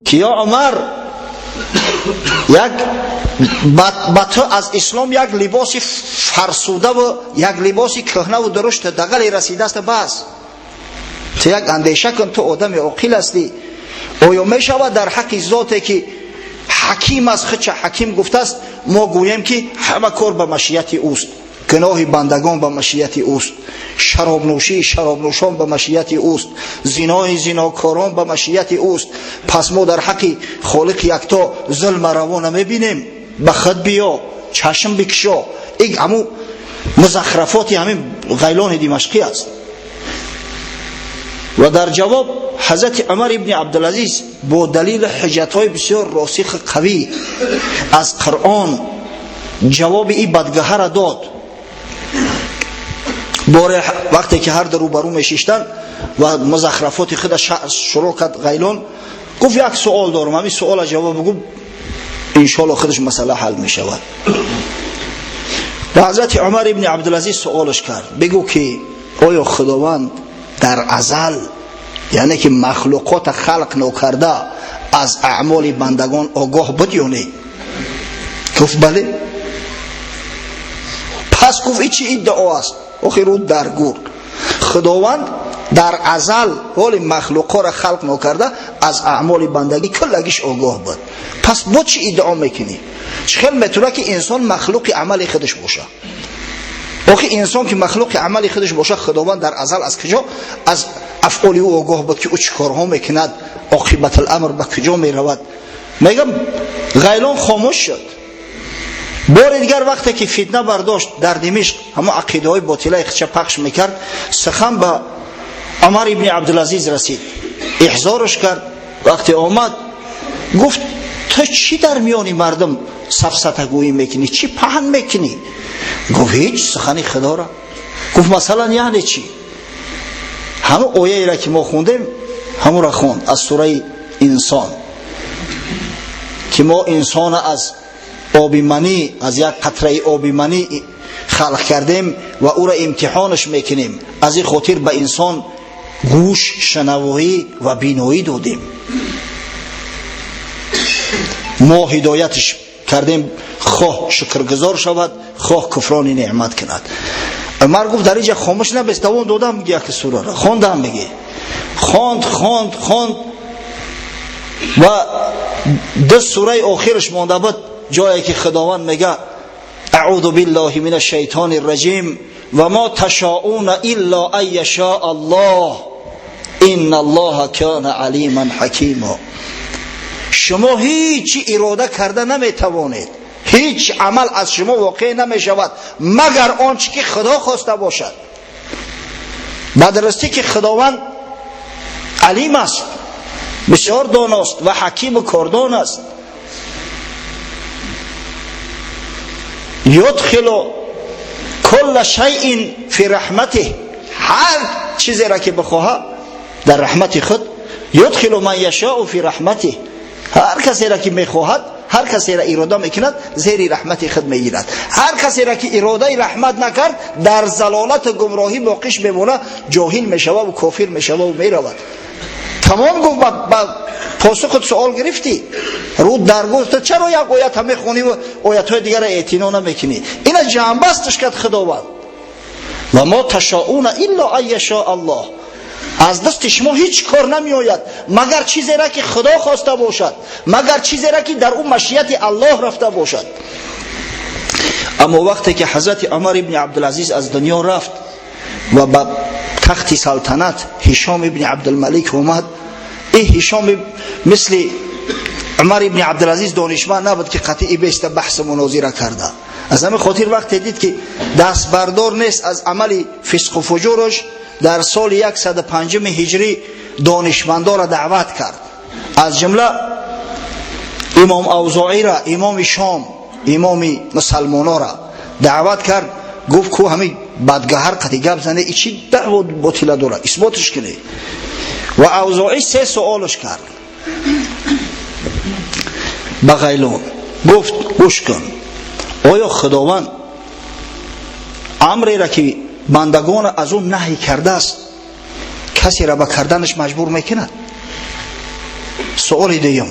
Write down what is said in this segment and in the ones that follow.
که یا عمر یک با تو از اسلام یک لباس فرسوده و یک لباس کهنه و درشت دغل رسیده است، بس تو یک اندیشه کن، تو آدم عاقل هستی. آیا می شود در حق ذاتی که حکیم است، خچ حکیم گفته است، ما گوییم که همه کار به مشیت اوست، گناه بندگان به مشیت اوست، شراب نوشی شراب نوشان به مشیت اوست، زنای زناکاران به مشیت اوست، پس ما در حق خالق یکتا ظلم روا نمیبینیم؟ به خود بیا، چشم بکشا. این همون مزخرفاتی همین غیلان دمشقی است. و در جواب حضرت عمر ابن عبدالعزیز با دلیل حجت‌های بسیار راسخ قوی از قرآن جواب این بدگه را داد. باره وقتی که هر در روبرو میشیشتن و مزخرفات خود شروع کرد غیلان، گفت یک سوال دارم، همین سوال جواب بگو انشاءالله خودش مسئله حل می شود. و حضرت عمر ابن عبدالعزیز سوالش کرد، بگو که آیا خداوند در ازل، یعنی که مخلوقات خلق نکرده، از اعمال بندگان آگاه بود یا نه؟ گفت بله. پس گفت این چی ادعا است؟ آخه رو درگور، خداوند در ازل حال مخلوقات را خلق نکرده، از اعمال بندگی کلگیش آگاه بود. پس با چی ادعا میکنی؟ چخیل میتونه که انسان مخلوق عمل خودش باشه؟ آخه انسان که مخلوق عمل خودش باشه، خداوند در ازل از کجا از افعال او آگاه بود که او چه کارها میکند، عاقبت الامر به کجا میرود؟ میگم غیلان خاموش شد. بار دیگر وقتی که فتنه برداشت در دمشق، همه عقیده های باطله خودش پخش میکرد، سخن به عمر ابن عبدالعزیز رسید، احضارش کرد. وقتی آمد گفت تو چی در میانی مردم سفسطه گویی میکنی، چی پهن میکنی؟ گفت هیچ، سخنی خدا را. گفت مثلا یعنی چی؟ همه آیه را که ما خوندیم همون را خوند از سوره انسان، که ما انسان از آبی منی، از یک قطره آبی منی خلق کردیم و او را امتحانش میکنیم، از این خاطر به انسان گوش، شنوایی و بینایی دادیم، ما هدایتش کردیم، خواه شکرگزار شود، خواه کفران نعمت کند. عمر گفت در اینجا خاموش نبست، دوام دادم میگه یک سوره را خواندم، میگه خواند و 10 سوره آخرش مانده بود، جایی که خداوند میگه اعوذ بالله من الشیطان الرجیم و ما تشاءون الا ان یشاء الله ان الله کان علیما حکیما. شما هیچ اراده کرده نمیتوانید، هیچ عمل از شما واقع نمی شود مگر آنچه که خدا خواسته باشد. بدرستی که خداوند علیم است، بسیار داناست و حکیم و کاردان است. یدخل کل شیء فی رحمته، هر چیزی را که بخواهد در رحمت خود، یدخل من یشاء فی رحمته، هر کسی را که میخواهد، هر کسی را اراده میکند زیر رحمت خود میگیرد. هر کسی را که اراده رحمت نکرد در ضلالت و گمراهی باقیش بمونه، جاهل میشود و کافر میشود و میرود. تمام گفت با پاسخ سوال گرفتی، رو درگوست چرا یک آیت هم میخونی و آیت های دیگر اعتنا نمیکنی؟ اینا جنبستش کرد خداوند. و ما تشاءون الا ان یشاء الله، از دست شما هیچ کار نمی آید مگر چیزی را که خدا خواسته باشد، مگر چیزی را که در اون مشیت الله رفته باشد. اما وقتی که حضرت عمر ابن عبدالعزیز از دنیا رفت و به تخت سلطنت هشام ابن عبدالملک اومد، این هشام مثل عمر ابن عبدالعزیز دانشمند نبود که قطعی بیست بحث مناظره کرده. از همه خاطر وقتی دید که دست بردار نیست از عمل فسق و فجورش، در سال 105 هجری دانشمندان را دعوت کرد، از جمله امام اوزاعی را، امام شام، امام مسلمانان را دعوت کرد. گفت که همین بدگهر قطعی گپ زنه، ای چی دعوت باطله داره، اثباتش کنه. و اوزاعی 3 سوالش کرد به غیلان، گفت گوش کن، آیا خداوند امری را که بندگان از اون نهی کرده است کسی را به کردنش مجبور میکند؟ سوال دیگم،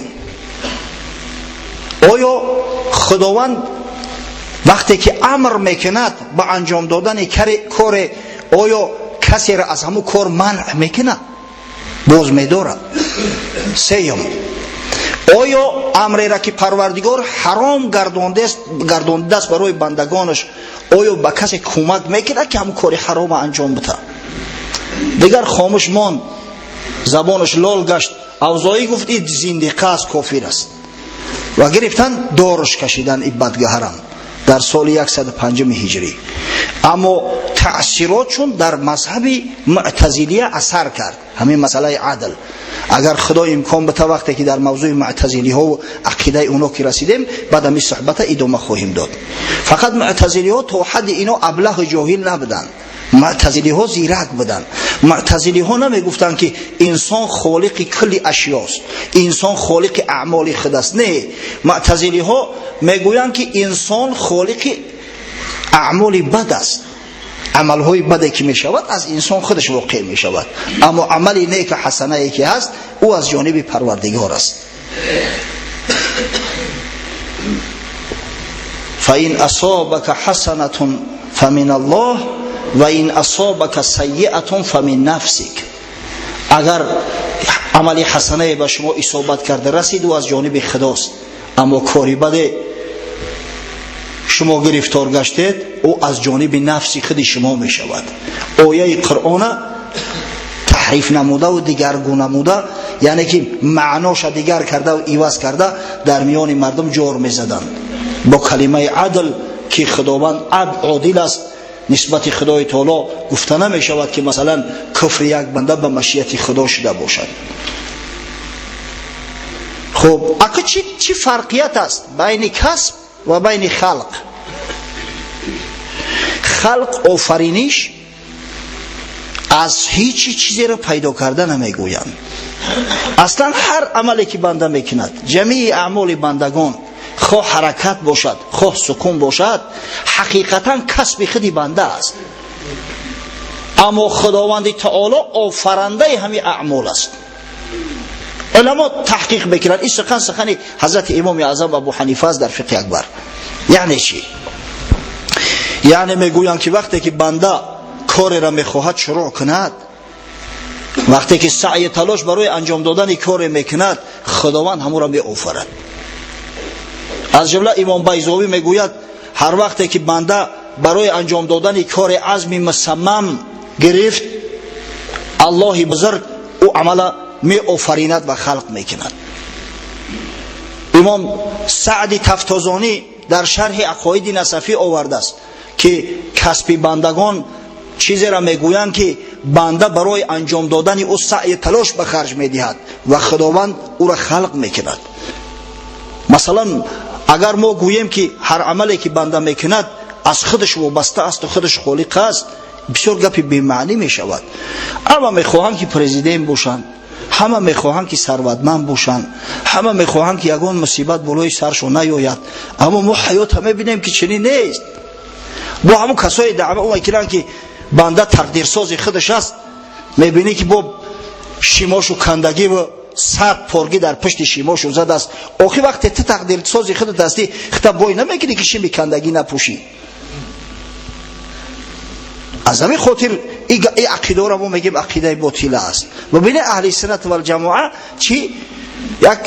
آیا خداوند وقتی که امر میکند با انجام دادن کار، آیا کسی را از همون کار منع میکنه؟ باز میداره. سیم، آیا امری را که پروردگار حرام گردانده است برای بندگانش، آیا به کسی کمک میکنه که همون کار حرام انجام بده؟ دیگر خاموش ماند، زبانش لال گشت، اوضاعی گفت این زندیق است، کافر است و گرفتن دارش کشیدن این بدگهران در سال 105 هجری. اما تأثیرات چون در مذهب معتزلیه اثر کرد، همین مسئله عدل. اگر خدا امکان بده وقتی که در موضوع معتزلی ها و عقیده اونا که رسیدیم بعد این صحبت ادامه خواهیم داد. فقط معتزلی ها تا حد اینا ابله جاهل نبودن، معتزلی ها زیرک بودن. معتزلی ها نمیگفتن که انسان خالق کل اشیاست، انسان خالق اعمال خود است. نه، معتزلی ها میگویند که انسان خالق اعمال بد است، عملهای بدی که میشود از انسان خودش واقع میشود، اما عمل نیک حسنه ای که هست او از جانب پروردگار است. فإن أصابك حسنة فمن الله و این اصابك سیئة فمن نفسك. اگر عمل حسنه به شما اصابت کرده رسید و از جانب خداست، اما کاری بد شما گرفتار گشتید او از جانب نفس خود شما می شود. آیه قرآن تحریف نموده و دیگرگون نموده، یعنی که معناش دیگر کرده و عوض کرده در میان مردم جور می زدن با کلمه عدل که خداوند عادل است. نسبت خدای تعالی گفته نمی شود که مثلا کفر یک بنده به مشیت خدا شده باشد. خب اگه چی فرقیت است بین کسب و بین خلق؟ خلق آفرینش از هیچ چیزی را پیدا کرده نمیگویند. اصلا هر عملی که بنده میکند، جمیع اعمال بندگان، خواه حرکت باشد خواه سکون باشد، حقیقتا کسب خودی بنده است. اما خداوند تعالی آفرنده همین اعمال است. علما تحقیق میکنند. این سخن حضرت امام اعظم ابو حنیفه است در فقه اکبر. یعنی چی؟ یعنی میگویند که وقتی که بنده کاری را میخواهد شروع کند، وقتی که سعی تلاش برای انجام دادن کاری میکند، خداوند همون را میآفرد. از جمله امام بیضاوی میگوید هر وقتی که بنده برای انجام دادن کار عزم مصمم گرفت، الله بزرگ او عمل می آفریند و خلق میکند. امام سعد تفتازانی در شرح عقاید نصفی آورده است که کسب بندگان چیزی را میگویند که بنده برای انجام دادن او سعی تلاش به خرج میدهد و خداوند او را خلق میکند. مثلا اگر ما گوییم که هر عملی که بنده میکند از خودش وابسته است و خودش خالق است، بسیار گپی بی معنی می شود. اما میخواهند که پرزیدنت باشند، همه میخواهند که ثروتمند باشند، همه میخواهند که یگان مصیبت بالای سرشون نیاید. اما ما حیات همه بینیم که چنین نیست. با همون کسای دعوه میکنند که بنده تقدیرساز خودش است، میبینی که با شیماشو کندگی و 100 پرگی در پشت شیماشو زده است. آخه وقتی تو تقدیرساز خودت هستی خطاب وای نمیکنی که شیمی کندگی نپوشی. از همین خاطر این عقیده را ما میگیم عقیده باطله است. و بین اهل سنت و الجماعه چی یک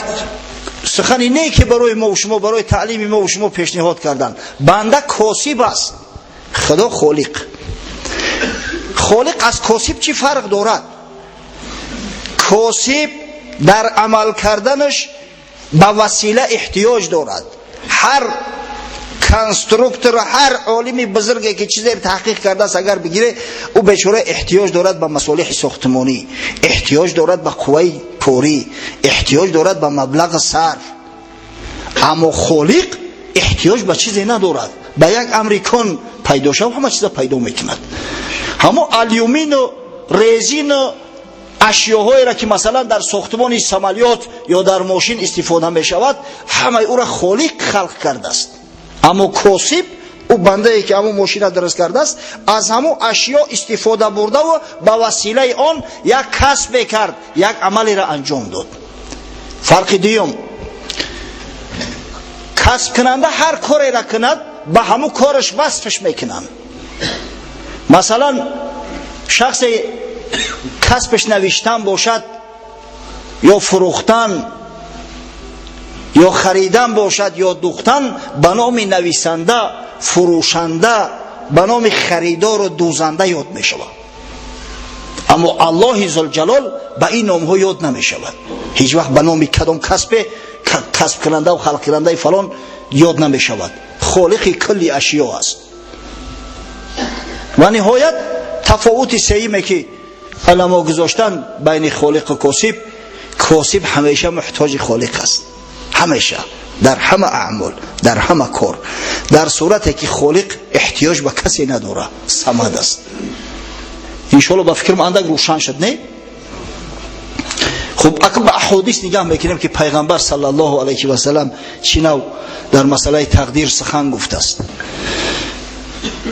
سخنی نه که برای ما و شما، برای تعلیم ما و شما پیشنهاد کردن. بنده کاسب است، خدا خالق. خالق از کاسب چی فرق دارد؟ کاسب در عمل کردنش به وسیله احتیاج دارد. هر کنسترکتور، هر عالمی بزرگی که چیزی تحقیق کرده است اگر بگیره، او بیچاره احتیاج دارد به مصالح ساختمانی، احتیاج دارد به قوه کاری، احتیاج دارد به مبلغ صرف. اما خالق احتیاج به چیزی ندارد، به یک امریکان پیدا شد همه چیز پیدا میکند. همه الیومین و رزین و اشیاهایی را که مثلا در ساختمان سمالیات یا در ماشین استفاده می شود، همه او را خالق خلق کرده است. اما کاسب او بنده ای که همون ماشین را درست کرده است، از همون اشیا استفاده برده و با وسیله آن یک کسب کرد، یک عملی را انجام داد. فرق دیوم، کسب کننده هر کاری را کند به همون کارش وصفش میکنن. مثلا شخص کسبش نوشتن باشد یا فروختن یا خریدن باشد یا دوختن، به نام نویسنده، فروشنده، به نام خریدار و دوزنده یاد می شود. اما الله ذوالجلال به این نام ها یاد نمی شود. هیچ وقت به نام کدام کسب کننده و خلق کننده فلان یاد نمی شود. خالق کلی اشیا است. و نهایت تفاوت سیمی که علما گذاشتن بین خالق و کاسب، کاسب همیشه محتاج خالق است، همیشه، در همه اعمال، در همه کار، در صورتی که خالق احتیاج به کسی نداره، صمد است. انشاءالله با فکرم اندک روشن شد، نه؟ خب اگر به احادیث نگاه میکنیم که پیغمبر صلی الله علیه و سلم چی نوع در مسئله تقدیر سخن گفته است.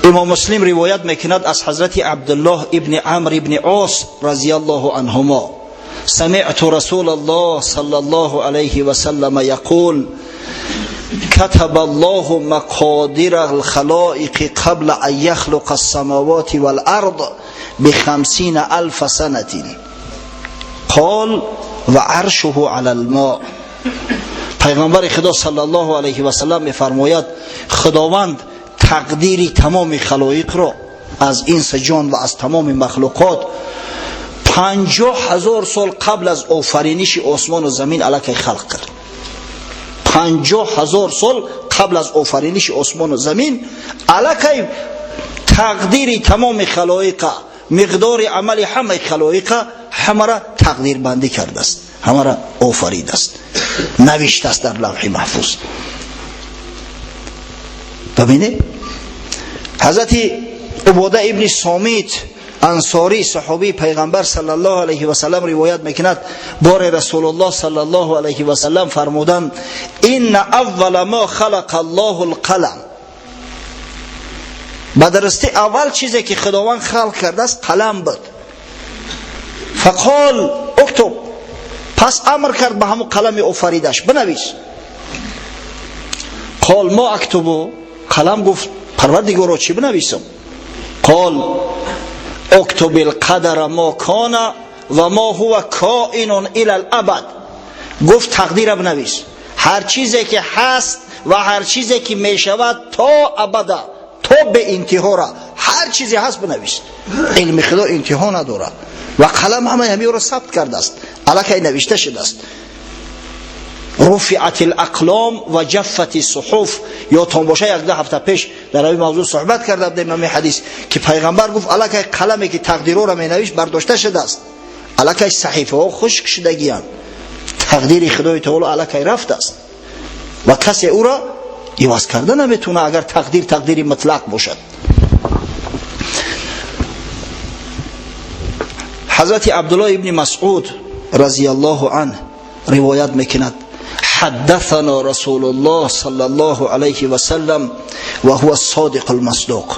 امام مسلم روایت میکند از حضرت عبدالله ابن عمرو ابن عاص رضی الله عنهما: سمعت رسول الله صلی الله علیه و سلم یقول: كتب الله مقادير الخلائق قبل ان يخلق السماوات والارض ب50,000 سنة قال وعرشه على الماء. پیغمبر خدا صلی الله علیه و سلم میفرماید خداوند تقدیر تمام خلایق را، از انس جان و از تمام مخلوقات، 50,000 سال قبل از آفرینش آسمان و زمین الکی خلق کرد. 50,000 سال قبل از آفرینش آسمان و زمین الکی تقدیر تمام خلایق، مقدار عمل همه خلایق، همه را تقدیر بندی کرده است، همه را آفرید است، نوشته است در لوح محفوظ. ببینید حضرت عباده ابن صامت انصاری صحابی پیغمبر صلی الله علیه و سلم روایت میکند بار رسول الله صلی الله علیه و سلم فرمودند: ان اول ما خلق الله القلم. بدرسته اول چیزی که خداوند خلق کرده است قلم بود. فقال اکتب، پس امر کرد به همون قلم آفریدش بنویس. قال ما اکتبو، قلم گفت پروردگارا چی بنویسم؟ قال اکتب القدر ما کان و ما هو کائن الی الابد. گفت تقدیر بنویس، هر چیزی که هست و هر چیزی که می شود تا ابدا، تا به انتها را، هر چیزی هست بنویس. علم خدا انتها نداره و قلم همه را ثبت کرده است، الکی نوشته شده است. رفعت الاقلام و جفت الصحف. یا تا باشه یک 2 هفته پیش در این موضوع صحبت کرده بودیم همین حدیث که پیغمبر گفت الکی قلمی که تقدیرها را می نوشت برداشته شده است، الکی صحیفه ها خشک شدگیان، تقدیر خدای تعالی الکی رفته است و کسی او را عوض کرده نمیتونه اگر تقدیر مطلق باشد. حضرت عبدالله ابن مسعود رضی الله عنه روایت میکند: حدثنا رسول الله صلی الله علیه و سلم و هو الصادق المصدوق.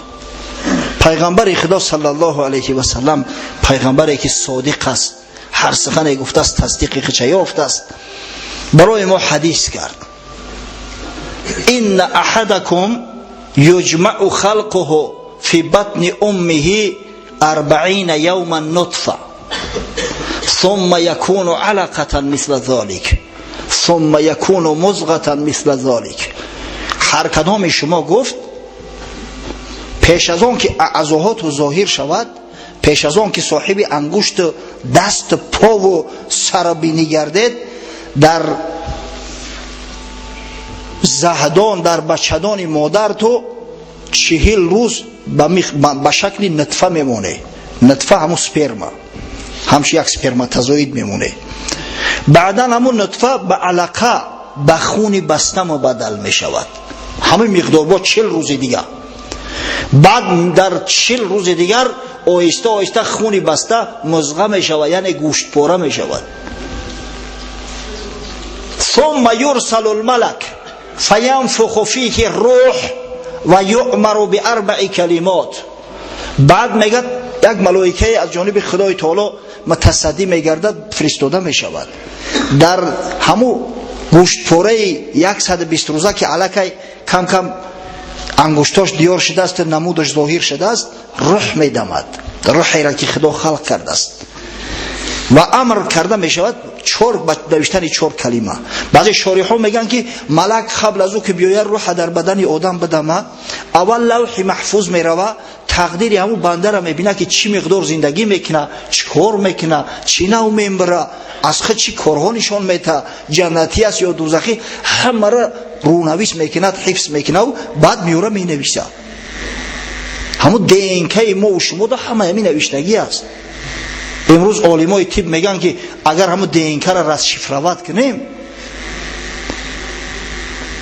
پیغمبر خدا صلی الله علیه و سلم پیغمبری که صادق است، هر سخنی گفته است تصدیق خود یافته است، برای ما حدیث کرد: ان احدکم یجمع خلقه فی بطن امه 40 یوما نطفه ثم يكون علقة مثل ذلك ثم يكون مضغة مثل ذلك. هر کدام شما گفت پیش از آن که اعضاهات ظاهر شود، پیش از آن که صاحب انگشت دست پا و سر بینی گردید، در زهدان در بچه‌دان مادر تو 40 روز به شکل نطفه میمونه. نطفه همون سپرما، همش یک سپرماتوزوید میمونه. بعدا همون نطفه به علقه، به خون بسته مبدل میشود، همین مقدار با 40 روز دیگر. بعد در 40 روز دیگر آهسته آهسته خون بسته مضغه میشود، یعنی گوشت پاره میشود. ثم یرسل الملک فینفخ فیه الروح و یؤمر ب4 کلمات. بعد میگه یک ملائکه از جانب خدای تعالی متصدی میگردد، فرستاده میشود. در همو گوشتپاره 120 روزه که الکی کم کم انگشتاش دیار شده است، نمودش ظاهر شده است، روح میدمد، روحی را که خدا خلق کرده است و امر کرده می شود با نوشتن 4 کلمه. بعضی شارح‌ها میگن که ملک قبل از او که بیاید روح در بدن آدم بدمه، اول لوح محفوظ میروه، تقدیر همو بنده را میبینه که چی مقدار زندگی میکنه، چی کار میکنه، چی نو میبره، از خود چی کارها نشان میده، جنتی است یا دوزخی، همه را رونویس میکنه، حفظ میکنه و بعد میوره مینویسه. همو دینکه ما و شما دا همه همین نوشتگی است. امروز عالمای طب میگن که اگر همو دینکه را رسشفروت کنیم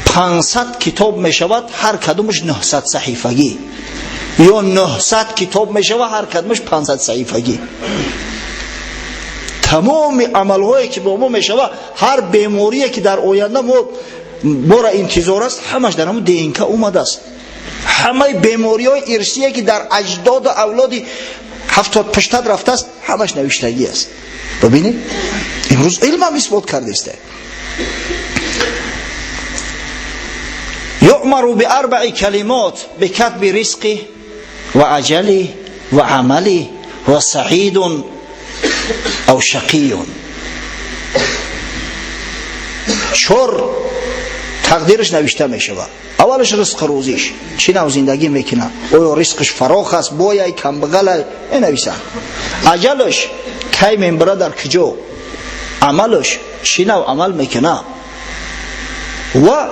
500 کتاب میشود، هر کدومش 900 صحیفگی، یا 900 کتاب میشود، هر کدومش 500 صحیفگی. تمام عملهایی که با ما میشود، هر بیماریه که در آینده ما را انتظار است، همش در همون دینکه اومده است. همه بیماری‌های ارثیه که در اجداد و اولادی 70 پشتاد رفته است، همش نوشتگی است. ببینید امروز علم هم اثبات کرده است. یؤمر باربع کلمات بکتب رزقه و اجله و عمله و سعید او شقی. 4 تقدیرش نوشته می شود. اولش رزق روزیش، چی نو زندگی میکنه، آیا رزقش فراخ است، بویای کمبغل نویسن. اجلش کی میبره در کجا، عملش چی نو عمل میکنه، و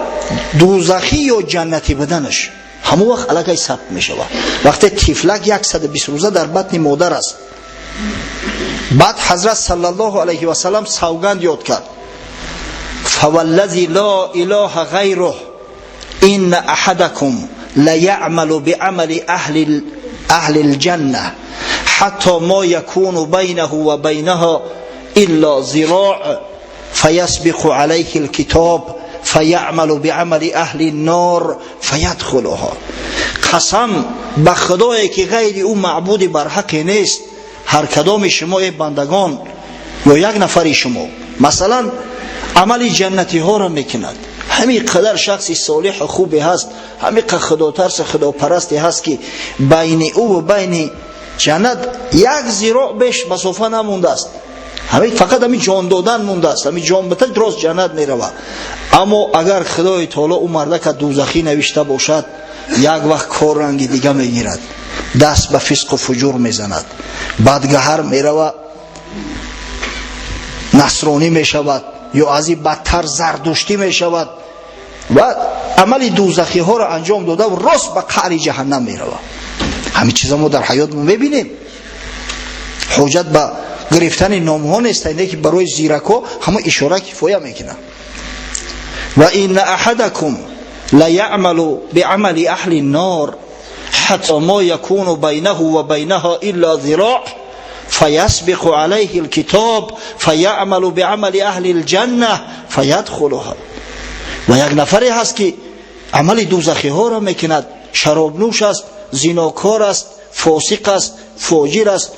دوزخی یا جنتی بدنش همون وقت الکی ثبت میشود. وقتی طفلک 120 روزه در بطن مادر است، بعد حضرت صلی الله علیه و سلم سوگند یاد کرد، فوالذی لا اله غیره ان احدکم لیعمل بعمل اهل الجنه حتی ما یکون بینه و بینها الا ذراع فیسبق علیه الكتاب فیعمل بعمل اهل النار فیدخلها. قسم به خدایی که غیر او معبود بر حق نیست، هر کدام شما بندگان یا یک نفری شما مثلا عمل جنتی ها را میکند، همین قدر شخصی صالح و خوبی هست، همین قدر خدا ترس خدا پرستی هست که بین او و بین جنت 1 ذراع بیش مسافه نمونده است، همین فقط همین جان دادن مونده است، همین جان بده درست جنت میروه. اما اگر خدای تعالی او مرده که دوزخی نوشته باشد، یک وقت کار رنگی دیگه میگیرد، دست به فسق و فجور میزند، بدگهر میروه، نصرانی میشود، یا از این بدتر زردشتی میشود و عمل دوزخی ها را انجام داده و راست به قعر جهنم میروه. همین چیزا ما در حیات میبینیم. حجت به گرفتن نام ها نیست، اینه که برای زیرکا همه اشاره کفایه میکنه. و این احدکم لیعمل بعمل اهل النار حتی ما یکون بینه و بینها الا ذراع فیسبق علیه الكتاب فیعمل بعمل اهل الجنه فیدخلها. و یک نفری هست که عمل دوزخی ها را میکند، شراب نوش است، زناکار است، فاسق است، فاجر است.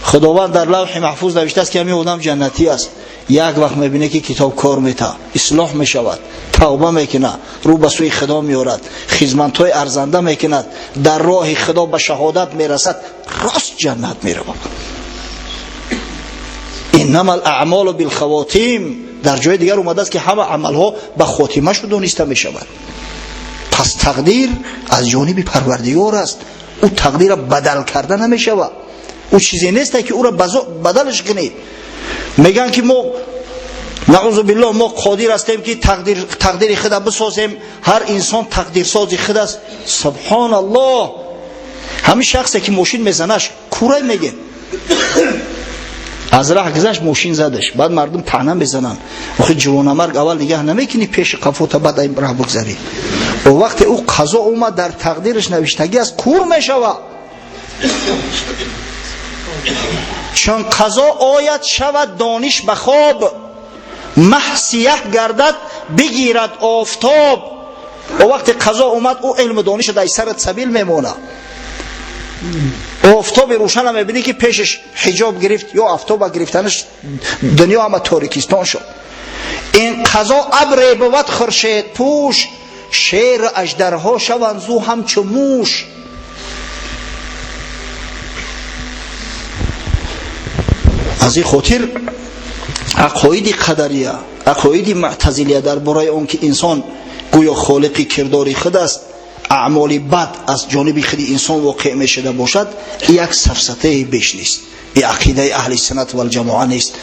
خداوند در لوح محفوظ نوشته است که همین آدم جنتی است. یک وقت میبینه که کتاب کار میته، اصلاح میشود، توبه میکنه، رو به سوی خدا میارد، خدمت‌های ارزنده میکند، در راه خدا به شهادت میرسد، راست جنت میره. انما الاعمال بالخواتیم، در جای دیگر اومده است که همه عملها به خاتمه شو دانسته میشود. پس تقدیر از جانب پروردگار است، او تقدیر را بدل کرده نمیشود. او چیزی نیست که او را بدلش کنید. میگن که ما نعوذ بالله ما قادر هستیم که تقدیر خدا بسازیم، هر انسان تقدیر سازی خدا است. سبحان الله. همین شخصی که ماشین میزنش کوره میگه، از راه گذشت ماشین زدش، بعد مردم طعنه میزنن، آخه جوانمرگ اول نگه نمیکنی پیش قفوت، بعد این راه بگذری. و وقتی او قضا اومد در تقدیرش نوشتگی است، کور میشود. چون قضا آید شود دانش به خواب، مه سیاه گردد بگیرد آفتاب. و وقتی قضا اومد او علم دانش در سرت سبیل میمونه. آفتاب روشن هم میبینی که پیشش حجاب گرفت یا آفتاب گرفتنش دنیا هم تاریکستان شد. این قضا ابر بود خورشید پوش، شیر اژدرها شوند زو همچو موش. از این خاطر عقاید قدریه، عقاید معتزلیه درباره اون که انسان گویا خالق کرداری خود است، اعمال بد از جانب خود انسان واقع می شده باشد، یک سفسطه بیش نیست. این عقیده اهل سنت و الجماعه نیست.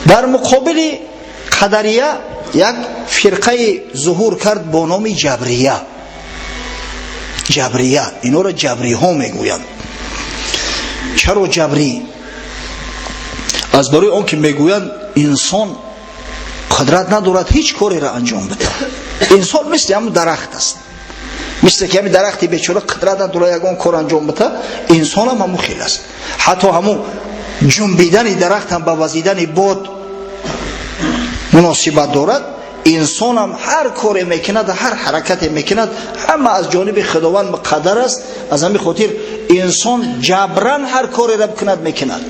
در مقابل قدریه یک فرقه ظهور کرد با نام جبریه. جبریه اینا را جبری ها میگویند. چرا جبری؟ از برای آن که میگویند انسان قدرت ندارد هیچ کاری را انجام بده. انسان مثل همون درخت است، مثل که همین درختی بیچاره قدرت ندارد یگان کار انجام بده، انسان هم همون خیل است. حتی همون جنبیدن درخت هم با وزیدن باد مناسبت دارد. انسان هم هر کاری میکند، هر حرکتی میکند، همه از جانب خداوند مقدر است. از همین خاطر انسان جبران هر کاری را بکند میکند.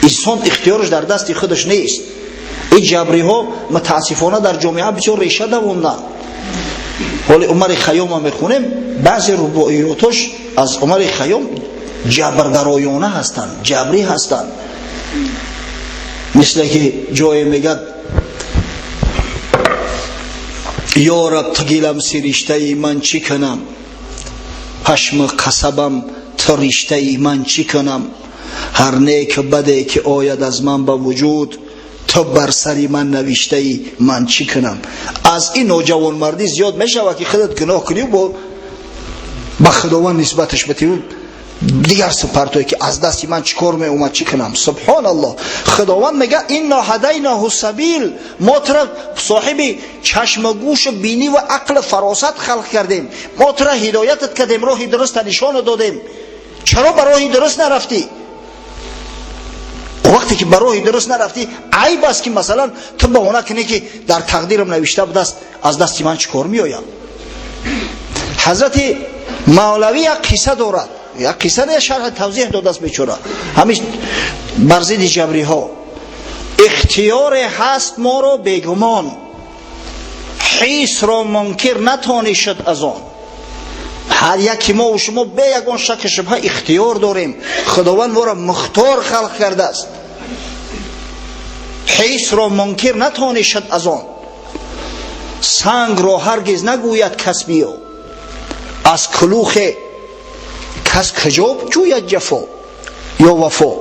انسان اختیارش در دست خودش نیست. این جبری ها متاسفانه در جامعه بسیار ریشه دووندن. ولی عمر خیام هم میخونیم بعضی رباعیاتش از عمر خیام جبرگرایانه هستند، جبری هستند. مثل که جای میگد یا رب تگیلم سریشته من چی کنم، پشم قصبم تریشته من چی کنم، هر نیک بده که آید از من به وجود، تو بر سری من نوشته ای من چی کنم. از این نوجوان مردی زیاد میشه که خودت گناه کنی و با خداوند نسبتش بدی دیگر سپرتوی که از دستی من چیکار می اومد چی کنم. سبحان الله. خداوند میگه اینا هدیناه السبیل، ما ترا صاحب چشم و گوش و بینی و عقل فراست خلق کردیم، ما ترا هدایتت کردیم، راه درست نشان دادیم. چرا به راه درست نرفتی؟ وقتی که به راه درست نرفتی عیب است که مثلا تو بهانه کنی که در تقدیرم نوشته بود از دستی من چیکار می آیم. حضرت مولوی یک قصه دارد، یک قصه نه شرح توضیح داده است بیچاره. همیش بر ضد جبری ها اختیار هست ما را بیگمان، حیث را منکر نتوانی شد از آن. هر یکی ما و شما به یگان شک شبهه اختیار داریم. خداوند ما را مختار خلق کرده است. حیث را منکر نتوانی شد از آن، سنگ را هرگز نگوید کس بیا، از کلوخ کس کجاب جوید جفا یا وفا.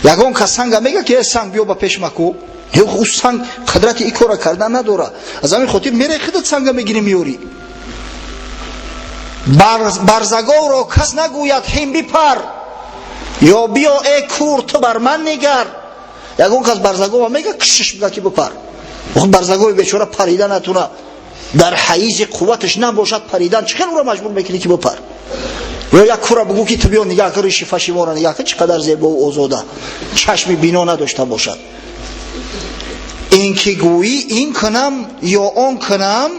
یگان کس سنگ میگه که سنگ بیا با پیش مکو، او سنگ قدرت ای کار کردن نداره. از همین خاطر میره خودت سنگ میگیری میوری. برزگاه را کس نگوید هیم بپر، یا بیا ای کور تو بر من نگر. یگان کس برزگاه میگه کشش بگه که بپر، برزگاه بیچاره پریده نتونه، در حیز قوتش نباشد پریدن، چه خیلی او را مجبور میکنی که بپر. یا یک کور بگو که تو بیا نگاه کن ریش فشی ما را نگاه کن چقدر زیبا و آزاده، چشم بینا نداشته باشد. این که گویی این کنم یا آن کنم،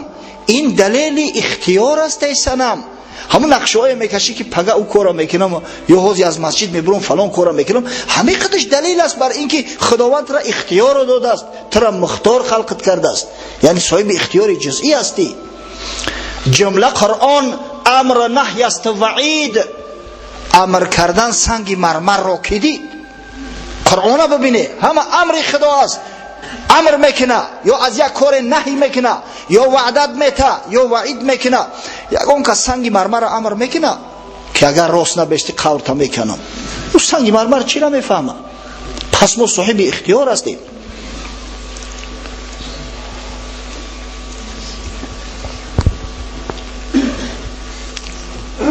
این دلیل اختیار است ای صنم. همون نقشه های میکشی که پگه او کارا میکنم یا حوزی از مسجد میبرم فلان کارا میکنم، همه قدش دلیل است بر اینکه خداوند ترا اختیار داده است، ترا مختار خلقت کرده است، یعنی صاحب اختیار جزئی هستی. جمله قرآن امر نهی است وعید، امر کردن سنگ مرمر را که دید. قرآن ببینه همه امر خدا است، امر میکنه یا از یک کار نهی میکنه یا وعدت میته یا وعید میکنه. یگان که سنگ مرمر امر میکنه که اگر راست نبشتی قورت میکنم، او سنگ مرمر چی را میفهمه؟ پس ما صاحب اختیار هستیم.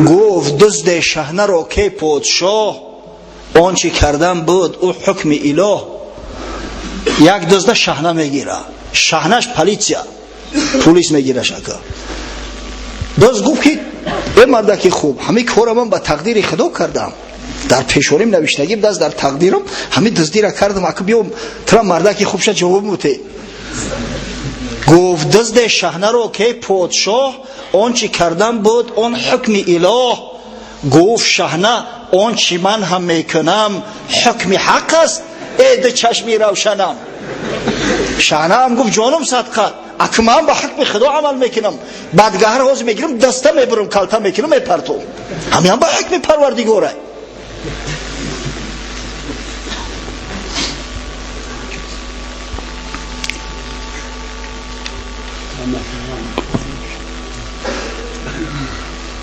گفت دزد شحنه را که پادشاه، آنچه کردن بود او حکم اله. یک دزد شحنه میگیره، شحنهش پلیس میگیره شکر. دزد گفت که ای مردک خوب، همه کارم من با تقدیر خدا کردم، در پیشوریم نوشتگی دست در تقدیرم همه دزدی را کردم، اگه بیام ترا مردک خوب شد جواب موته. گفت دزد شحنه رو که پادشاه آن چی کردن بود آن حکم اله. گفت شحنه آن چی من هم میکنم حکم حق است عید چشمی روشنم. شحنه هم گفت جانم صدقه اکه من با حکم خدا عمل میکنم، بدگه روز میگیرم دسته میبرم کلته میکنم میپرتم، همین هم با حکم پروردگاره.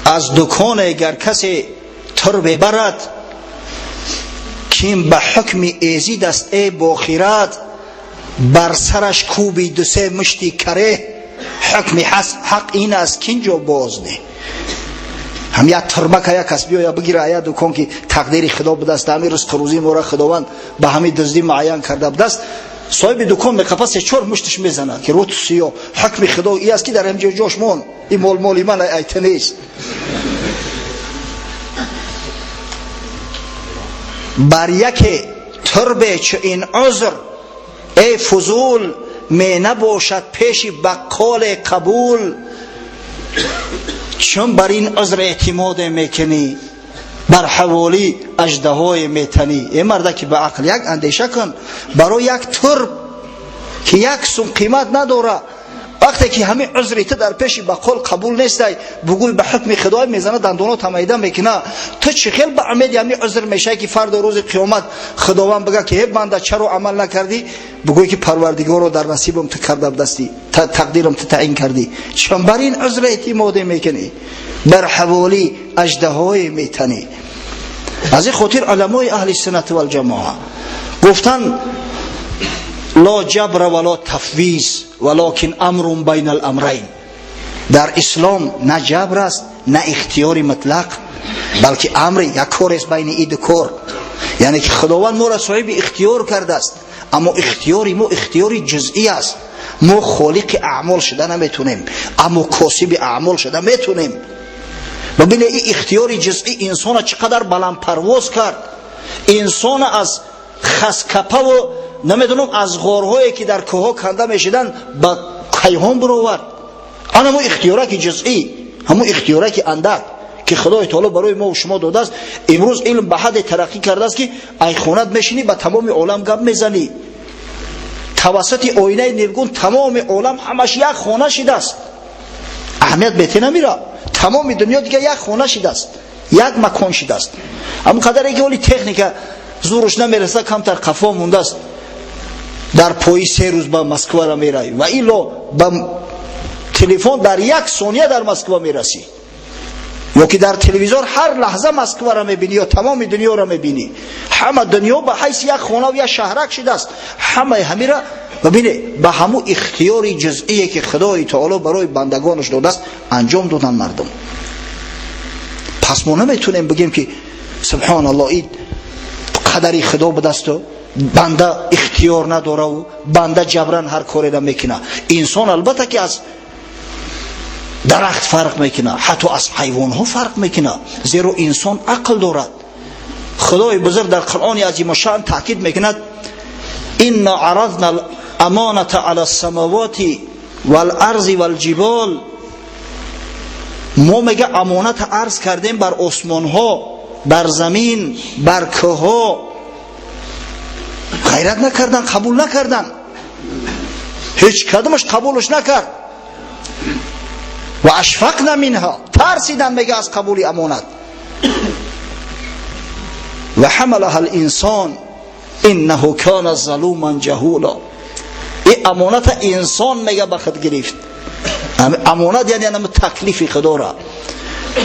از دکان اگر کسی تر ببرد کیم به حکم ایزی دست ای باخیرت، بر سرش کوبی دو سه مشتی کره، حکم حق این از کینجا باز نه. هم یا تربک یا کس بیا یا بگیره یا دکان که تقدیر خدا بدست، همین رزق روزی مورا خداوند به همین دزدی معین کرده بدست، صاحب دکان میخواد سه چهار مشتش میزنه که رو تو سیا حکم خدا ای است که در همجا جاش مون این مال من ایت نیست. بر یک تربه چه این عذر ای فضول می نباشد پیش بقال قبول، چون بر این عذر اعتماد میکنی بر حوالی اژدهای میتنی. ای مرده که به عقل یک اندیشه کن، برای یک ترب که یک سوم قیمت نداره، وقتی که همین عذریت در پیش بقال قبول نیستی بگوی به حکم خدای میزنه دندونات میده میکنه، تو چه خیل به امید همین عذر میشه که فرد روز قیامت خداوند بگه که هیچ بنده چرا عمل نکردی، بگوی که پروردگار رو در نصیبم تو کرده بدستی تقدیرم تو تعیین کردی، چون بر این عذر اعتماد میکنی بر حوالی اژدهای میتنی. از این خاطر علمای اهل سنت و الجماعه گفتن لا جبر ولا تفویض ولکن امر بین الامرین. در اسلام نه جبر است نه اختیاری مطلق، بلکه امر یک کار است بین این دو کار. یعنی که خداوند ما را صاحب اختیار کرده است، اما اختیاری ما اختیاری جزئی است. ما خالق اعمال شده نمیتونیم اما کاسب اعمال شده میتونیم. ببین این اختیاری جزئی انسان چقدر بلند پرواز کرد. انسان از خسکپه و نمیدونم از غارهایی که در کوه کنده میشدن با کیهان برآورد. آن همون اختیاره که جزئی، همون اختیاره که اندک که خدای تعالی برای ما و شما داده است. امروز علم به حد ترقی کرده است که ای خونت میشینی با تمام عالم گپ میزنی، توسط آینه نیلگون تمام عالم همش یک خانه شده است، اهمیت بهت نمیره. تمام دنیا دیگه یک خانه شده است، یک مکان شده است. اما قدری که ولی تکنیک زورش نمیرسه کمتر قفا مونده است، در پای 3 روز به مسکو را میره و ایلا با تلفن در 1 ثانیه در مسکو میرسی، یا که در تلویزیون هر لحظه مسکو را میبینی یا تمام دنیا را میبینی. همه دنیا به حیث یک خانه و یک شهرک شده است. همه را ببینه به همون اختیاری جزئی که خدای تعالی برای بندگانش داده است انجام دادن مردم. پس ما نمیتونیم بگیم که سبحان الله این قدری خدا به دست بنده اختیار نداره و بنده جبران هر کاری را میکنه. انسان البته که از درخت فرق میکنه، حتی از حیوان ها فرق میکنه، زیرا انسان عقل دارد. خدای بزرگ در قرآن عظیم شان تاکید میکند ان عرضنا الامانه علی السماوات والارض والجبال. ما میگه امانت عرض کردیم بر آسمان ها، بر زمین، بر کوه ها. غیرت نکردن، قبول نکردن، هیچ کدومش قبولش نکرد. و اشفقنا منها، ترسیدن میگه از قبول امانت. و حملها الانسان انه کان ظلوما جهولا. این امانت انسان میگه به خود گرفت. امانت یعنی هم تکلیف خدا را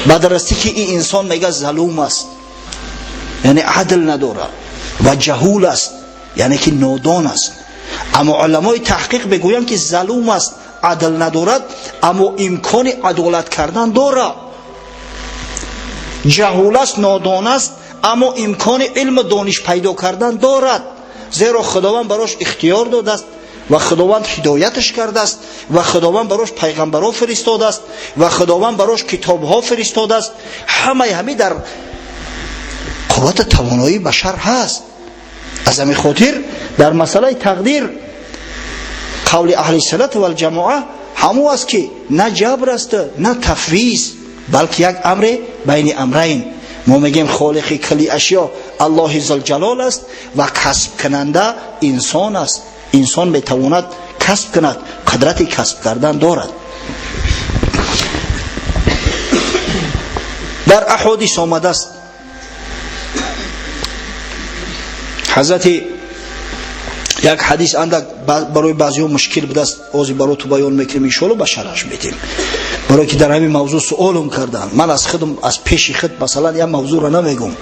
بدرستی که این انسان میگه ظلوم است، یعنی عدل نداره، و جهول است یعنی که نادان است. اما علمای تحقیق بگویم که ظلوم است، عدل ندارد، اما امکان عدالت کردن داره. جهول است، نادان است، اما امکان علم دانش پیدا کردن دارد، زیرا خداوند براش اختیار داده است و خداوند هدایتش کرده است و خداوند براش پیغمبرها فرستاده است و خداوند براش کتابها فرستاده است. همه در قوت توانایی بشر هست. از همین خاطر در مسئله تقدیر قول اهل سنت و الجماعه همو است که نه جبر است نه تفویض، بلکه یک امر بین امرین. ما میگیم خالق کلی اشیا الله ذوالجلال است و کسب کننده انسان است. انسان میتواند کسب کند، قدرت کسب کردن دارد. در احادیث آمده است حضرت یک حدیث اندک برای بعضی‌ها مشکل بوده است، اوزی برای تو بیان میکنیم ان شاء الله بشرحش میدیم، برای که در همین موضوع سوالم کردن. من از خودم از پیش خود مثلا یک موضوع را نمیگم،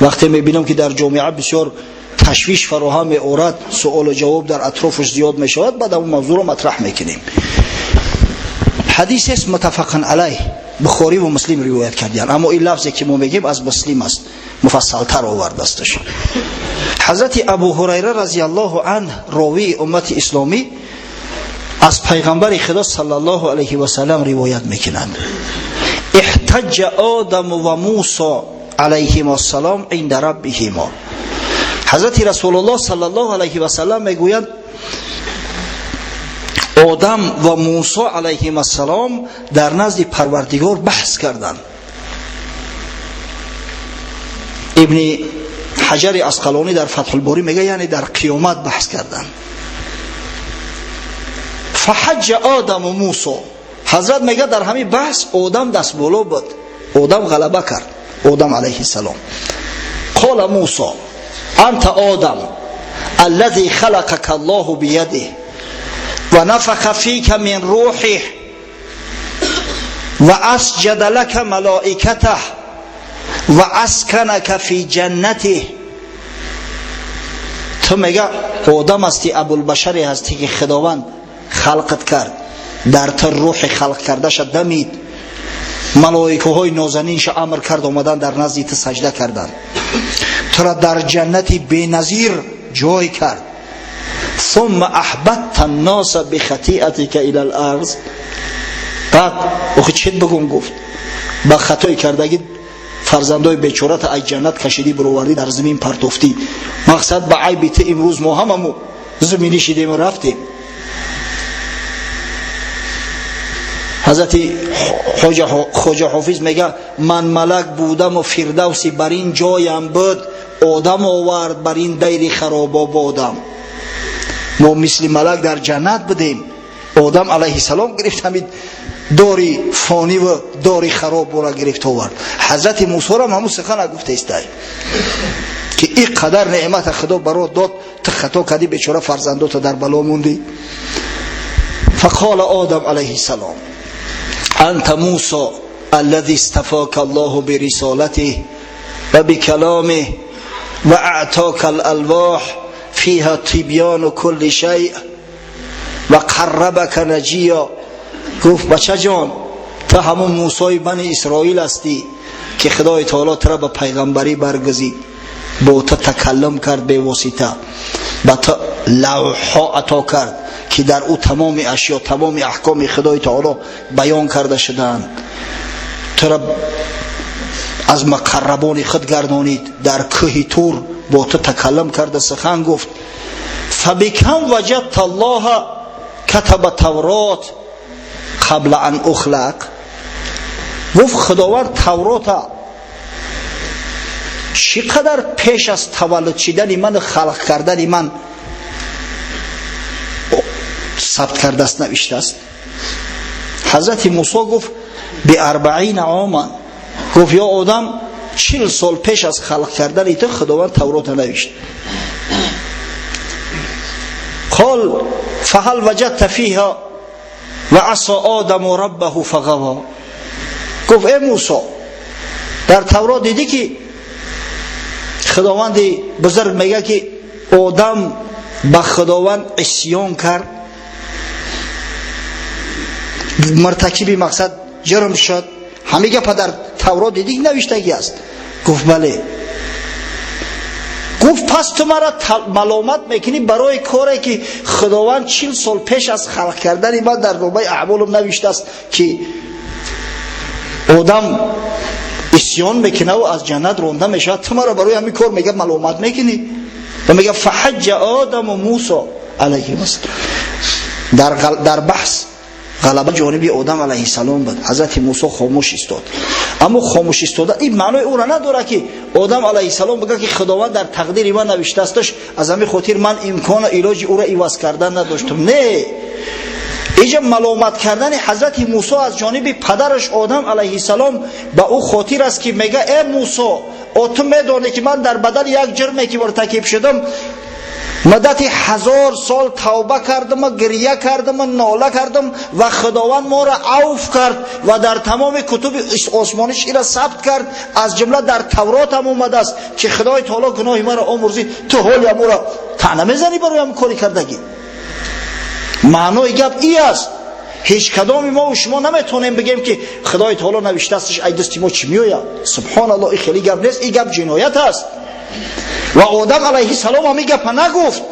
وقتی میبینم که در جامعه بسیار تشویش فراهم می‌آورد، سوال و جواب در اطرافش زیاد میشود، بعد اون موضوع را مطرح میکنیم. حدیث است متفق علیه، بخاری و مسلم روایت کردند، اما این لفظی که ما میگیم از مسلم است، مفصل تر آورده استش. حضرت ابو هریره رضی الله عنه راوی امت اسلامی از پیغمبر خدا صلی الله علیه و سلم روایت میکنند: احتج آدم و موسی علیهما السلام عند ربهما. حضرت رسول الله صلی الله علیه و سلم میگویند آدم و موسی علیهما السلام در نزد پروردگار بحث کردند. ابن حجر عسقلانی در فتح الباری میگه یعنی در قیامت بحث کردن. فحج آدم و موسی، حضرت میگه در همین بحث آدم دست بالا بود، آدم غلبه کرد، آدم علیه السلام. قال موسی انت آدم الذي خلقك الله بيده ونفخ فيك من روحه واسجد لك ملائكته و اسکنک فی جنته. تو میگه آدم هستی، ابوالبشری هستی که خداوند خلقت کرد، در تو روح خلق کرده شد دمید، ملائکه های نازنینش امر کرد اومدن در نزد تو سجده کردن، تو را در جنتی بی نظیر جای کرد. ثم احبطت الناس بخطیئتک الى الارض. بعد اخی چیت بگم گفت با خطای کردگی فرزندای بیچاره تا از جنت کشیدی بروردی در زمین پرتافتی، مقصد به عیب تو امروز ما هممون زمینی شدیم و رفتیم. حضرت خواجه حافظ میگه من ملک بودم و فردوسی بر این جایم بود، آدم آورد بر این دیر خراب آبادم. ما مثل ملک در جنت بودیم، آدم علیه السلام گرفت همین داری فانی و داری خراب برا گرفت آورد. حضرت موسی را همون سخن گفته است که این قدر نعمت خدا برا داد، تو خطا کردی بیچاره فرزندات در بلا موندی. فقال آدم علیه السلام انت موسی الذي استفاك الله برسالته و بكلامه و اعطاك الالواح فيها تبيان كل شيء و قربك نجيا. گفت بچه جان تو همون موسی بنی اسرائیل هستی که خدای تعالی تو را به پیغمبری برگزید، با تو تکلم کرد به واسطه، با تو لوحا عطا کرد که در او تمام اشیا، تمام احکام خدای تعالی بیان کرده شدند. تو را از مقربان خود گردانید، در کوه طور با تو تکلم کرده، سخن گفت. فبکم وجدت الله کتب تورات قبل ان اخلق. گفت خداوند تورات چقدر پیش از تولد شدن من، خلق کردن من ثبت کرده است، نوشته است. حضرت موسی گفت ب40 عاما. گفت یا آدم 40 سال پیش از خلق کردن تو خداوند تورات نوشت. قال فهل وجدت فيها و عصى آدم ربه فغوا. گفت ای موسی در تورات دیدی که خداوند بزرگ میگه که آدم به خداوند عصیان کرد، مرتکبی مقصد جرم شد، همه گپ در تورات دیدی نوشتگی است. گفت بله. گفت پس تو مرا ملامت میکنی برای کاری که خداوند 40 سال پیش از خلق کردن من در نامه اعمالم نوشته است که آدم عصیان میکنه و از جنت رانده میشه، تو مرا برای همین کار میگه ملامت میکنی؟ و میگه فحج آدم و موسی علیه السلام. در بحث غلبه جانب آدم علیه السلام بود. حضرت موسی خاموش ایستاد. اما خاموش ایستادن این معنی او را نداره که آدم علیه السلام بگه که خداوند در تقدیر من نوشته استش، از همین خاطر من امکان علاج او را عوض کردن نداشتم. نه، اینجا ملامت کردن حضرت موسی از جانب پدرش آدم علیه السلام به او خاطر است که میگه ای موسی، تو میدونی که من در بدل یک جرمی که مرتکب شدم مدت 1000 سال توبه کردم، گریه کردم، ناله کردم و خداوند ما را عفو کرد و در تمام کتب آسمانیش این را ثبت کرد، از جمله در تورات هم اومده است که خدای تعالی گناه ما را آمرزید. تو حالی ما را طعنه میزنی برای هم کاری کردگی؟ معنای گپ ای است. هیچ کدام ما و شما نمیتونیم بگیم که خدای تعالی نوشته استش ای دستی ما چی میوید. سبحان الله، این خیلی گپ نیست، این گپ جنایت است. و آدم علیه السلام هم این گپ نگفت.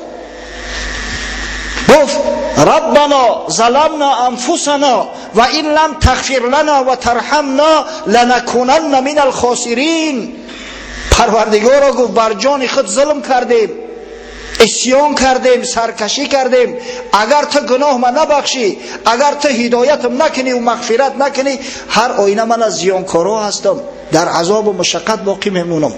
گفت ربنا ظلمنا انفسنا و این لم تغفر لنا و ترحمنا لنکونن من الخاسرین. پروردگارا گفت بر جان خود ظلم کردیم، عصیان کردیم، سرکشی کردیم. اگر تو گناه من نبخشی، اگر تو هدایتم نکنی و مغفرت نکنی، هر آینه من از زیانکارا هستم، در عذاب و مشقت باقی میمونم.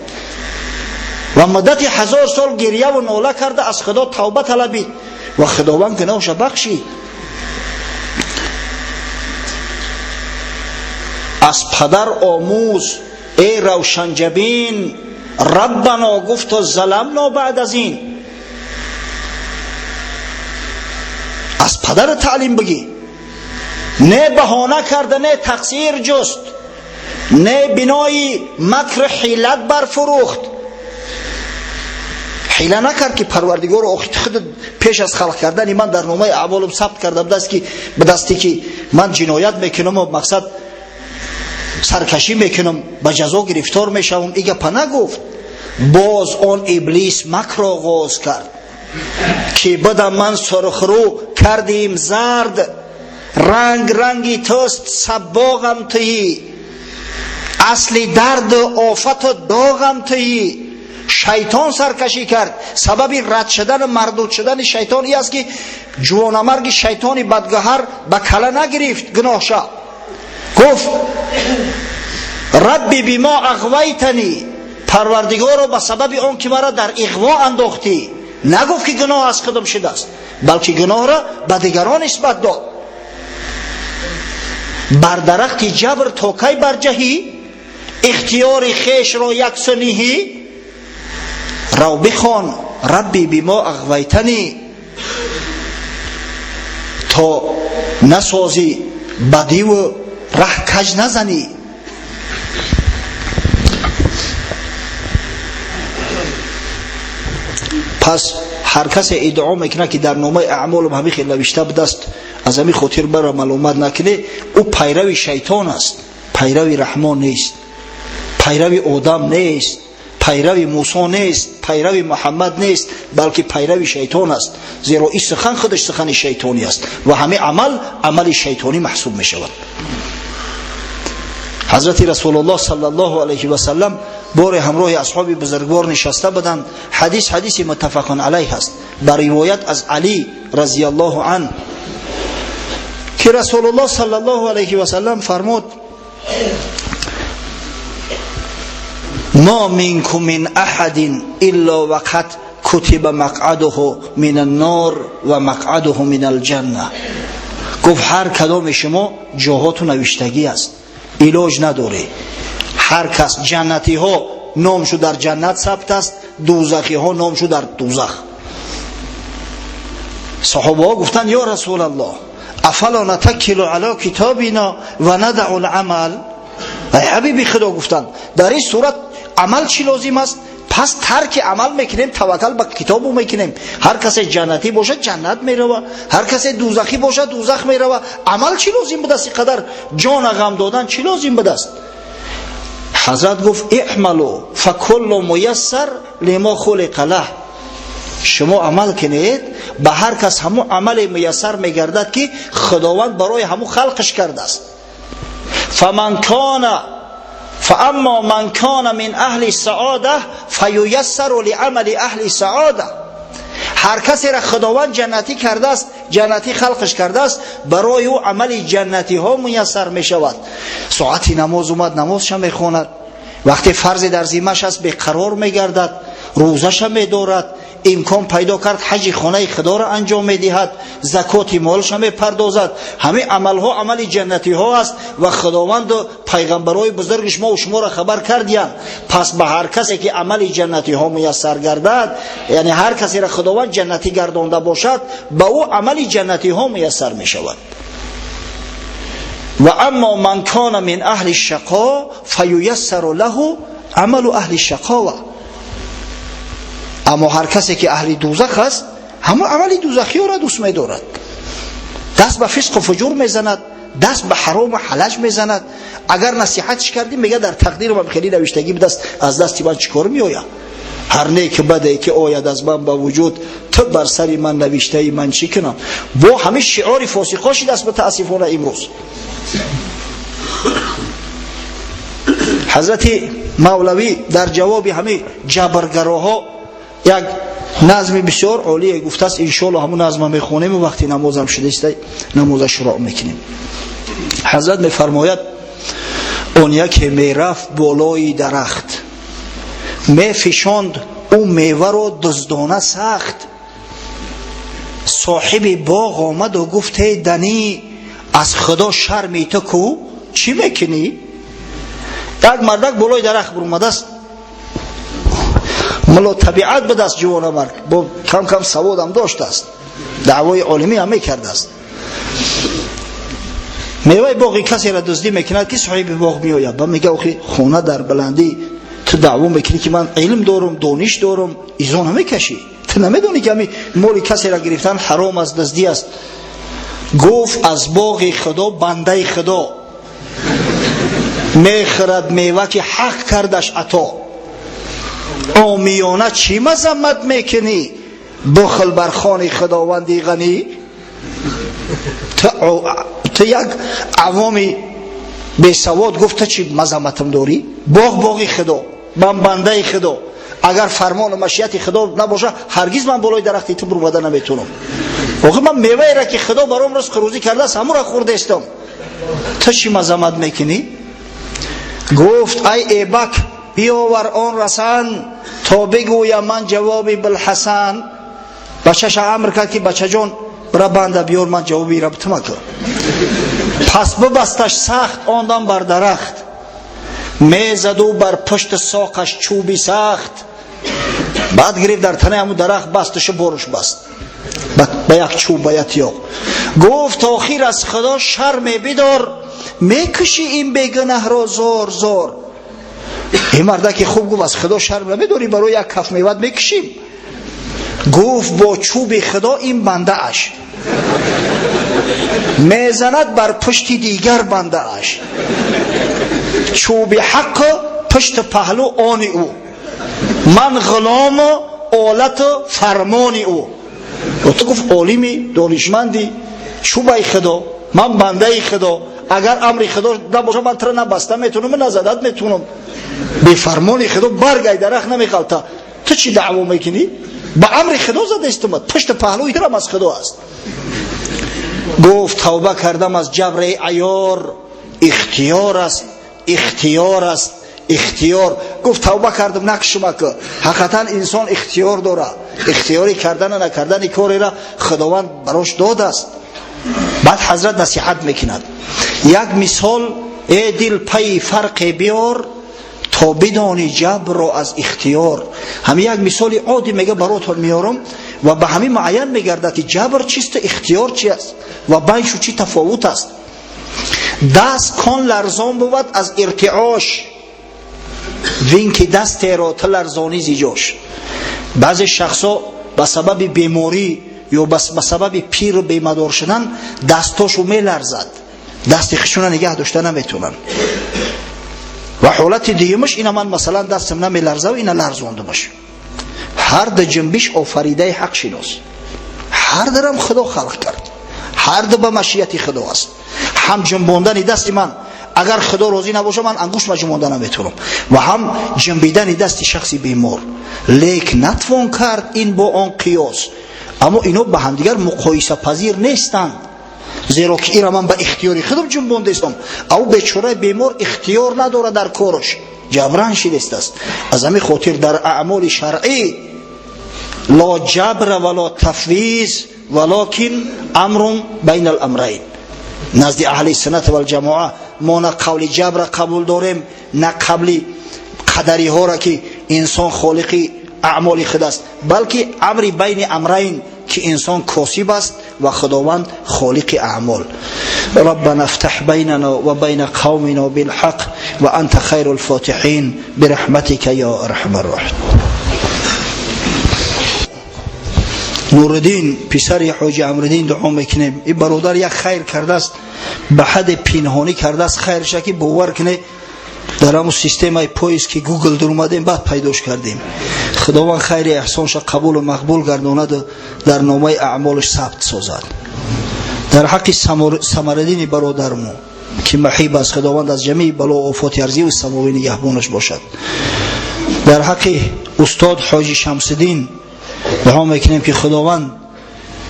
و مدت 1000 سال گریه و ناله کرده، از خدا توبه طلبید و خداوند گناهش بخشید. از پدر آموز ای روشنجبین، ربنا گفت ظلمنا بعد از این. از پدر تعلیم بگی، نه بهانه کرده، نه تقصیر جست، نه بنای مکر حیلت برفروخت. حیله نکرد که پروردگار خود پیش از خلق کردن من در نامه اعمالم ثبت کردم دست که به دستی که من جنایت میکنم و مقصد سرکشی میکنم به جزا گرفتار میشم. ایگه پنه گفت. باز آن ابلیس مکر آغاز کرد که بدم من سرخرو کردیم زرد، رنگ رنگی توست صباغم تویی، اصلی درد و آفت و داغم تویی. شیطان سرکشی کرد. سبب رد شدن مردود شدن شیطان ای است که جوانمرگ شیطانی بدگهر به کله نگرفت گناهشا. گفت ربی بما اغویتنی، پروردگارو به سبب آن که مرا در اغوا انداختی. نگفت که گناه از خودم شده است، بلکه گناه را به دیگران نسبت داد. بر درخت جبر تا کی برجهی، اختیار خیش را یکسنیهی. رو بخوان ربی بما اغویتنی، تا نسازی بدی و ره کج نزنی. پس هر کس ادعا میکنه که در نامه اعمالم همین خیلی نوشته بوده است، از همین خاطر برای معلومات نکنه، او پیروی شیطان است، پیروی رحمان نیست، پیروی آدم نیست، پیروی موسی نیست، پیروی محمد نیست، بلکه پیروی شیطان است. زیرا این سخن خودش سخن شیطانی است و همه عمل شیطانی محسوب می شود. حضرت رسول الله صلی الله علیه و سلم بار همراه اصحاب بزرگوار نشسته بودند. حدیث متفق علیه است، بر روایت از علی رضی الله عنه که رسول الله صلی الله علیه و سلم فرمود ما منکم من احد الا وقد کتب مقعده من النار و مقعده من الجنه. گفت هر کدام شما جاهاتون نوشتگی است، علاج نداره. هر کس جنتی ها نامشو در جنت ثبت است، دوزخی ها نامشو در دوزخ. صحابه ها گفتن یا رسول الله افلا نتکل علی کتابنا و ندع العمل. ای حبیبی خدا، گفتن در این صورت عمل چی لازم است؟ پس ترک عمل میکنیم، توکل به کتابو میکنیم. هر کس جنتی باشه جنت میروه، هر کس دوزخی باشه دوزخ میروه. عمل چی لازم بده است؟ قدر جان غم دادن چی لازم بده است؟ حضرت گفت اعملوا فکل میسر لما خلق له. شما عمل کنید، به هر کس همون عمل میسر میگردد که خداوند برای همون خلقش کرده است. فاما من کان من اهل سعاده فییسر لعمل اهل سعاده. هر کسی را خداوند جنتی کرده است، جنتی خلقش کرده است، برای او عمل جنتی ها میسر می شود. ساعتی نماز اومد، نمازش می خواند، وقتی فرض در ذمه‌اش است بیقرار می گردد، روزش می دارد، امکان پیدا کرد حج خانه خدا را انجام می دهد، زکات مالش می پردازد. همه عمل ها عمل جنتی ها است و خداوند پیغمبرای بزرگش ما و شما را خبر کردیان. پس به هر کسی که عمل جنتی ها میسر گردد، یعنی هر کسی را خداوند جنتی گردانده باشد، به او عمل جنتی ها میسر می شود. و اما من کان من اهل الشقا فییسر له عمل اهل الشقاوه. اما هر کسی که اهل دوزخ است، همه عمل دوزخی را دوست می دارد. دست به فسق و فجور می زند، دست به حرام و حلال می زند. اگر نصیحتش کردیم میگه در تقدیر من خیلی نوشتگی به دست، از دستی من چیکار می آید؟ هر نیک بده که آید از من با وجود، تو بر سری من نوشته من چی کنم؟ با همه شعار فاسقاشی دست به تاسفانه امروز. حضرت مولوی در جواب همه جبرگراها یک نظم بسیار عالی گفته است. ان شاء الله همون نظم میخونیم و وقتی نمازم شده است نماز شروع میکنیم. حضرت میفرماید اون یکی میرفت بالای درخت، میفشاند اون میوه رو دزدانه سخت. صاحب باغ آمد و گفت ای دنی، از خدا شرمی تو کو چی میکنی؟ یک مردک بالای درخت برآمده است، ملا طبیعت به دست جوان مرد، با کم کم سواد هم داشته است، دعوای عالمی هم میکرده است. میوه باغی کسی را دزدی میکند که صاحب باغ میآید و میگه اخی خونه در بلندی تو دعوا میکنی که من علم دارم، دانش دارم، ایزان هم میکشی، تو نمیدونی که همین مال کسی را گرفتن حرام است، دزدی است. گفت از باغ خدا بنده خدا میخرد میوه که حق کردش عطا. عامیانه چی مذمت میکنی؟ بخل بر خوان خداوندی غنی. تو یک عوامی بی سواد گفت چی مذمتم داری؟ باغ خدا، من بنده خدا، اگر فرمان و مشیت خدا نباشه هرگز من بالای درختی تو برآمده نمیتونم. آخه من میوه را که خدا برام رزق روزی کرده است همون را خورده استم، تو چی مذمت میکنی؟ گفت ای ایبک بیاور آن رسن تا بگویم من جوابی بالحسن. بچه‌ش امر کرد که بچه جان برا بنده بیار من جوابی را بتم کن. پس ببستش سخت آندم بر درخت، میزد و بر پشت ساقش چوبی سخت. بعد گرفت در تنه همون درخت بستش برش بست به یک چوب به یک تیغ. گفت آخر از خدا شرم بدار، میکشی این بیگنه را زار زار. این مرده که خوب گفت از خدا شرم نمیداری، برای یک کف میوه میکشیم. گفت با چوب خدا این بنده اش میزند بر پشت دیگر بنده اش. چوب حق پشت پهلو آن او، من غلام آلت فرمان او. و تو گفت عالمی دانشمندی، چوب خدا، من بنده خدا، اگر امر خدا نباشه من تر نبسته میتونم نزدت میتونم، به فرمان خدا برگای درخت نمیخلته. تو چی دعوا میکنی؟ به امر خدا زده استمد، پشت پهلوی درم از خدا است. گفت توبه کردم از جبر عیار، اختیار است اختیار است اختیار. گفت توبه کردم نکشم که حقیقتا انسان اختیار داره، اختیاری کردن و نکردن کاری را خداوند براش داده است. بعد حضرت نصیحت میکند یک مثال ای دل پی فرق بیار تا بدانی جبر را از اختیار. همین یک مثال عادی میگه براتون میارم و به همین معین میگرده که جبر چیست اختیار چی است و بینشو چی تفاوت است. دست کان لرزان بود از ارتعاش، وین که دست را تلرزانی زیجاش. بعضی شخصا به سبب بیماری یا به سبب پیر و بیمدار شدن دستاشو میلرزد، دست خشونه نگه داشته نمیتونن. و حالت دیگه‌مش اینا من مثلا دستم نمیلرزه و اینا لرزوندمش. هر د جنبش آفریده حق شناس، هر درم خدا خلق کرد، هر د به مشیت خدا است. هم جنباندن دست من اگر خدا راضی نباشه من انگوش جنباندن نمیتونم، و هم جنبیدن دست شخصی بیمار. لیک نتوان کرد این با آن قیاس، اما اینو با هم دیگر مقایسه پذیر نیستند، زیرا که این را من به اختیاری خودم جنباندم. او بیچاره بیمار اختیار نداره در کارش، جبران شدسته است. از همین خاطر در اعمال شرعی لا جبر ولا تفویض ولکن امر بین الامرین. نزد اهل سنت و الجماعه ما نه قول جبر قبول داریم نه قبل قدری ها را که انسان خالق اعمال خود است، بلکه امر بین امرین که انسان کاسب است و خداوند خالق اعمال. ربنا افتح بیننا و بین قومنا بالحق و انت خیر الفاتحین برحمتک یا ارحم الراحمین. نوردین پسر حاجی امردین دعا میکنیم. این برادر یک خیر کرده است، به حد پنهانی کرده است خیرش که باور کنه در همون سیستم پاییز که گوگل در اومدیم بعد پیداش کردیم. خداوند خیر احسانش قبول و مقبول گرداند، در نامه اعمالش ثبت سازد. در حق ثمردین برادرمون که محیب است، خداوند از جمیع بلا و آفات ارضی و سماوی نگهبانش باشد. در حق استاد حاجی شمس‌الدین دعا میکنیم که خداوند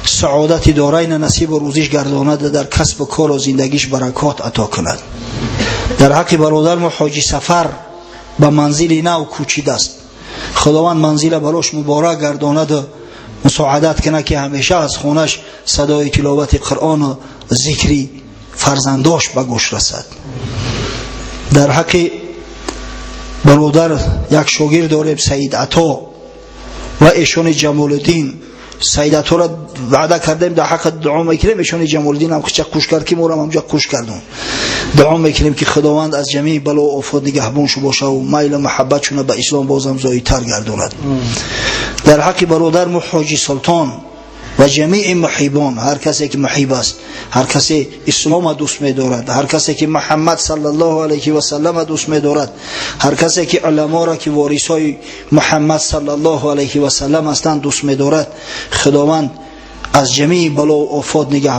سعادت دارین نصیب و روزیش گرداند، در کسب و کار و زندگیش برکات عطا کند. در حق برادرم حاجی سفر به منزل نو کوچیده است، خداوند منزل براش مبارک گرداند، مساعدت کنه که همیشه از خونش صدای تلاوت قرآن و ذکری فرزنداش به گوش رسد. در حق برادر یک شاگرد داریم سید عطا و ایشون جمال الدین. سید عطا را وعده کردیم در حق دعا میکنیم، ایشون جمال الدین هم چه خوش کرد که ما هم همجا خوش کردیم. دعا میکنیم که خداوند از جمیع بلا و آفات نگهبانش باشه و میل و محبتشون به اسلام بازم زایی‌تر گرداند. در حق برادر حاجی سلطان و جمیع محبان، هر کسی که محب است، هر کسی اسلام دوست می‌دارد، هر کسی که محمد صلی الله علیه و سلم دوست می‌دارد، هر کسی که علما را که وارثای محمد صلی الله علیه و سلم هستند دوست می‌دارد، خداوند از جمیع بلا و آفات نگهبان